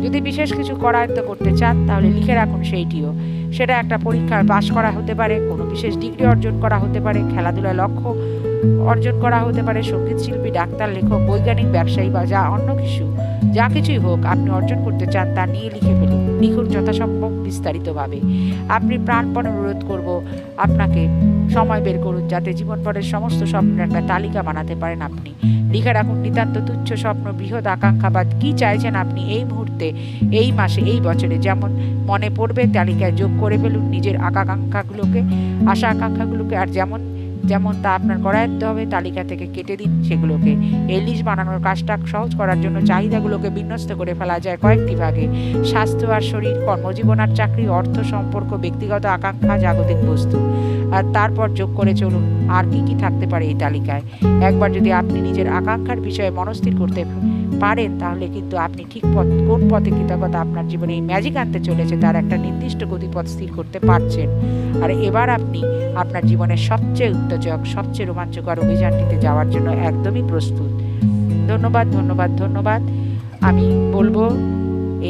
যদি বিশেষ কিছু করায়ত্ত করতে চান তাহলে লিখে রাখুন সেইটিও। সেটা একটা পরীক্ষার পাশ করা হতে পারে, কোনো বিশেষ ডিগ্রি অর্জন করা হতে পারে, খেলাধুলায় লক্ষ্য অর্জন করা হতে পারে, সঙ্গীত শিল্পী, ডাক্তার, লেখক, বৈজ্ঞানিক, ব্যবসায়ী বা অন্য কিছু, যা কিছুই হোক আপনি অর্জন করতে চান তা নিয়ে লিখে ফেলুন। লিখুন যথাসম্ভব বিস্তারিতভাবে। আপনি প্রাণপণে অনুরোধ করব আপনাকে সময় বের করুন যাতে জীবনভরের সমস্ত স্বপ্নের একটা তালিকা বানাতে পারেন আপনি। লিখে রাখুন নিতান্ত তুচ্ছ স্বপ্ন, বৃহৎ আকাঙ্ক্ষা বা কী চাইছেন আপনি এই মুহূর্তে, এই মাসে, এই বছরে। যেমন মনে পড়বে তালিকায় যোগ করে ফেলুন নিজের আশা আকাঙ্ক্ষাগুলোকে, আর যেমন তা আপনার করায়ত্ত হবে তালিকা থেকে কেটে দিন সেগুলোকে। এই লিস্ট বানানোর কাজটা সহজ করার জন্য চাহিদাগুলোকে বিন্যস্ত করে ফেলা যায় কয়েকটি ভাগে: স্বাস্থ্য আর শরীর, কর্মজীবন আর চাকরি, অর্থ, সম্পর্ক, ব্যক্তিগত আকাঙ্ক্ষা, জাগতিক বস্তু। আর তারপর যোগ করে চলুন আর কি থাকতে পারে এই তালিকায়। একবার যদি আপনি নিজের আকাঙ্ক্ষার বিষয়ে মনস্থির করতে পারেন তাহলে কিন্তু আপনি ঠিক কোন পথে কৃতজ্ঞতা আপনার জীবনে এই ম্যাজিক আনতে চলেছে তার একটা নির্দিষ্ট গতিপথ স্থির করতে পারছেন। আর এবার আপনি আপনার জীবনের সবচেয়ে উত্তেজক, সবচেয়ে রোমাঞ্চকর অভিযানটিতে যাওয়ার জন্য একদমই প্রস্তুত। ধন্যবাদ ধন্যবাদ ধন্যবাদ। আমি বলবো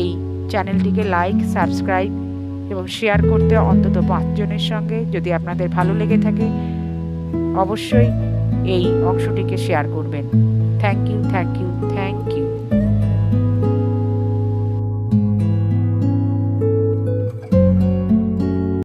এই চ্যানেলটিকে লাইক, সাবস্ক্রাইব এবং শেয়ার করতে অন্তত 5 জনের সঙ্গে। যদি আপনাদের ভালো লেগে থাকে অবশ্যই এই অংশটিকে শেয়ার করবেন। Thank you.